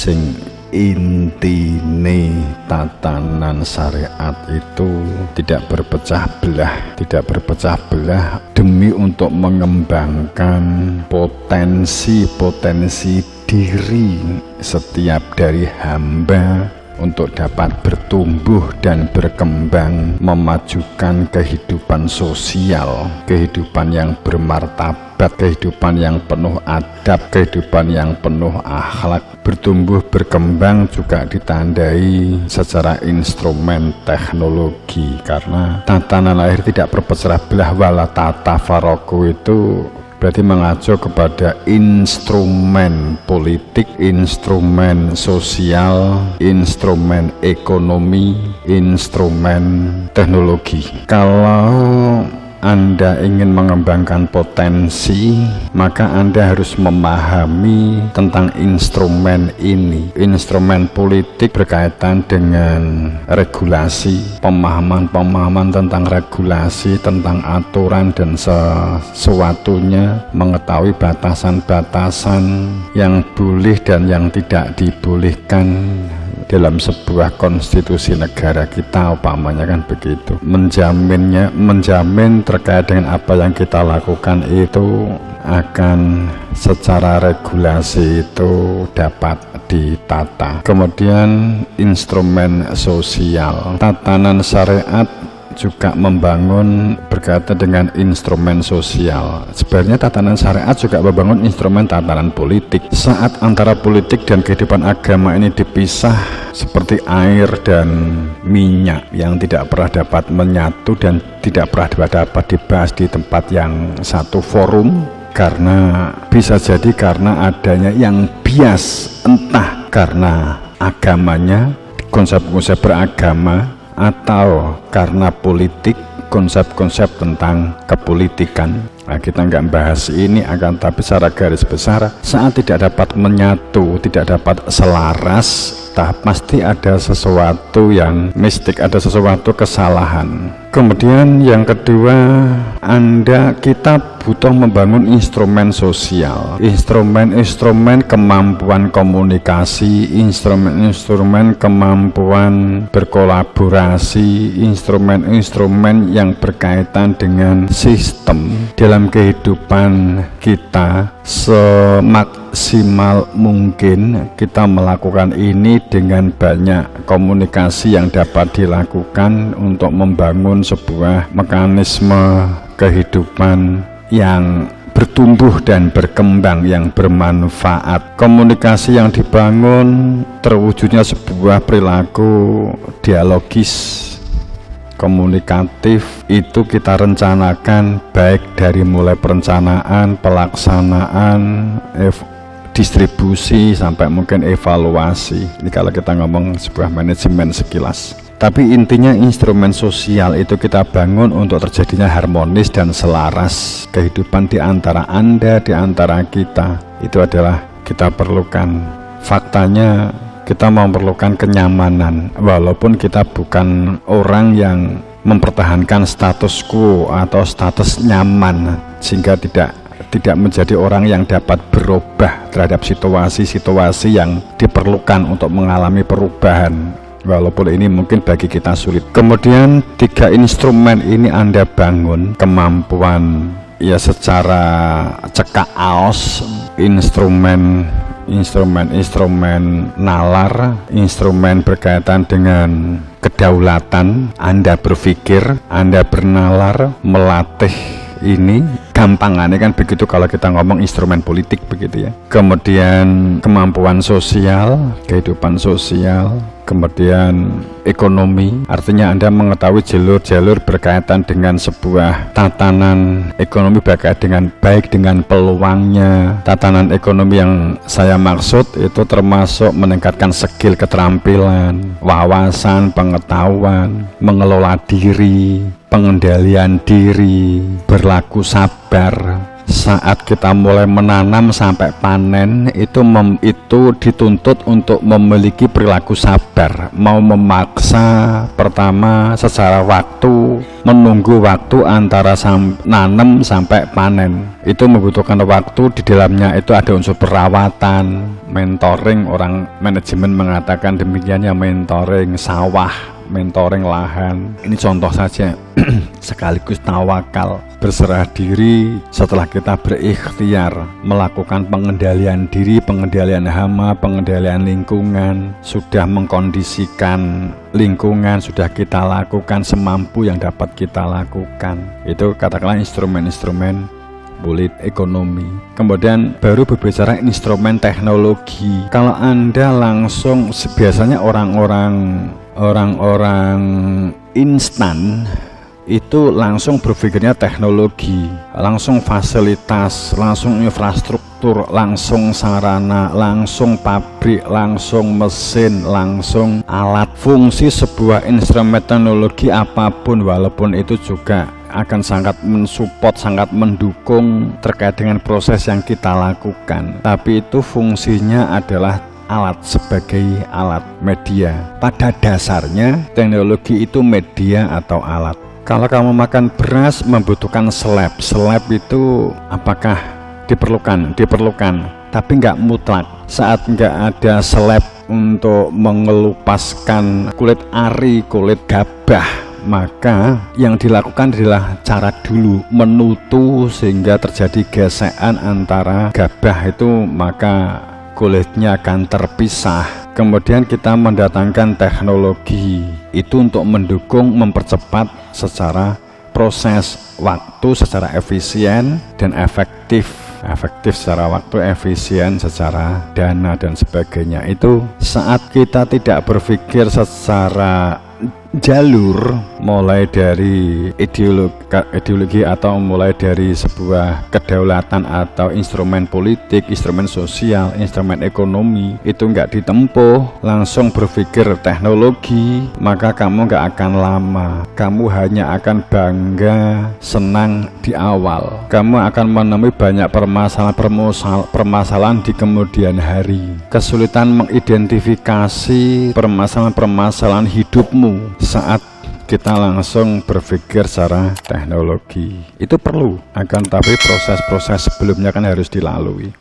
sing intine tatanan syariat itu tidak berpecah belah demi untuk mengembangkan potensi diri setiap dari hamba untuk dapat bertumbuh dan berkembang, memajukan kehidupan sosial, kehidupan yang bermartabat, kehidupan yang penuh adab, kehidupan yang penuh akhlak. Bertumbuh berkembang juga ditandai secara instrumen teknologi, karena tatanan lahir tidak berpecah belah. Wala tata faroku itu berarti mengacu kepada instrumen politik, instrumen sosial, instrumen ekonomi, instrumen teknologi. Kalau Anda ingin mengembangkan potensi, maka Anda harus memahami tentang instrumen ini. Instrumen politik berkaitan dengan regulasi, pemahaman tentang regulasi, tentang aturan dan sesuatunya, mengetahui batasan-batasan yang boleh dan yang tidak dibolehkan dalam sebuah konstitusi negara kita, umpamanya kan begitu. Menjamin terkait dengan apa yang kita lakukan itu akan secara regulasi itu dapat ditata. Kemudian instrumen sosial, tatanan syariat juga membangun berkaitan dengan instrumen sosial. Sebenarnya tatanan syariat juga membangun instrumen tatanan politik. Saat antara politik dan kehidupan agama ini dipisah seperti air dan minyak yang tidak pernah dapat menyatu dan tidak pernah dapat dibahas di tempat yang satu forum, karena bisa jadi karena adanya yang bias, entah karena agamanya, konsep-konsep beragama, atau karena politik, konsep-konsep tentang kepolitikan. Nah, kita nggak bahas ini, akan tapi secara garis besar saat tidak dapat menyatu, tidak dapat selaras, pasti ada sesuatu yang mistik, ada sesuatu kesalahan. Kemudian yang kedua, kita butuh membangun instrumen sosial, instrumen kemampuan komunikasi, instrumen kemampuan berkolaborasi, instrumen yang berkaitan dengan sistem dalam kehidupan kita. Semaksimal mungkin kita melakukan ini dengan banyak komunikasi yang dapat dilakukan untuk membangun sebuah mekanisme kehidupan yang bertumbuh dan berkembang, yang bermanfaat. Komunikasi yang dibangun terwujudnya sebuah perilaku dialogis, komunikatif. Itu kita rencanakan baik dari mulai perencanaan, pelaksanaan, distribusi, sampai mungkin evaluasi. Ini kalau kita ngomong sebuah manajemen sekilas. Tapi intinya instrumen sosial itu kita bangun untuk terjadinya harmonis dan selaras kehidupan di antara Anda, di antara kita. Itu adalah kita perlukan. Faktanya kita memerlukan kenyamanan, walaupun kita bukan orang yang mempertahankan status quo atau status nyaman, sehingga tidak menjadi orang yang dapat berubah terhadap situasi-situasi yang diperlukan untuk mengalami perubahan, walaupun ini mungkin bagi kita sulit. Kemudian 3 instrumen ini Anda bangun kemampuan ya secara cekak aos, instrumen nalar, instrumen berkaitan dengan kedaulatan. Anda berpikir, Anda bernalar, melatih ini gampangannya kan begitu kalau kita ngomong instrumen politik begitu ya. Kemudian kemampuan sosial, kehidupan sosial, kemudian ekonomi, artinya Anda mengetahui jalur-jalur berkaitan dengan sebuah tatanan ekonomi berkaitan baik dengan peluangnya. Tatanan ekonomi yang saya maksud itu termasuk meningkatkan skill, keterampilan, wawasan, pengetahuan, mengelola diri, pengendalian diri, berlaku sabar, saat kita mulai menanam sampai panen itu dituntut untuk memiliki perilaku sabar, mau memaksa pertama secara waktu, menunggu waktu antara nanam sampai panen itu membutuhkan waktu. Di dalamnya itu ada unsur perawatan, mentoring, orang manajemen mengatakan demikian ya, mentoring sawah, mentoring lahan. Ini contoh saja. Sekaligus tawakal, berserah diri setelah kita berikhtiar melakukan pengendalian diri, pengendalian hama, pengendalian lingkungan, sudah mengkondisikan lingkungan, sudah kita lakukan semampu yang dapat kita lakukan. Itu katakanlah instrumen-instrumen bulit ekonomi. Kemudian baru berbicara instrumen teknologi. Kalau Anda langsung, biasanya orang-orang instan itu langsung berpikirnya teknologi, langsung fasilitas, langsung infrastruktur, langsung sarana, langsung pabrik, langsung mesin, langsung alat. Fungsi sebuah instrumen teknologi apapun, walaupun itu juga akan sangat mensupport, sangat mendukung terkait dengan proses yang kita lakukan, tapi itu fungsinya adalah alat, sebagai alat media. Pada dasarnya teknologi itu media atau alat. Kalau kamu makan beras membutuhkan seleb itu apakah diperlukan? Tapi nggak mutlak. Saat nggak ada seleb untuk mengelupaskan kulit ari, kulit gabah, maka yang dilakukan adalah cara dulu menutu sehingga terjadi gesekan antara gabah itu, maka kulitnya akan terpisah. Kemudian kita mendatangkan teknologi itu untuk mendukung, mempercepat secara proses waktu, secara efisien dan efektif secara waktu, efisien secara dana dan sebagainya. Itu saat kita tidak berpikir secara jalur, mulai dari ideologi atau mulai dari sebuah kedaulatan atau instrumen politik, instrumen sosial, instrumen ekonomi, itu nggak ditempuh langsung berpikir teknologi, maka kamu nggak akan lama. Kamu hanya akan bangga, senang di awal. Kamu akan menemui banyak permasalahan di kemudian hari. Kesulitan mengidentifikasi permasalahan hidupmu saat kita langsung berpikir secara teknologi. Itu perlu, akan tapi proses-proses sebelumnya kan harus dilalui.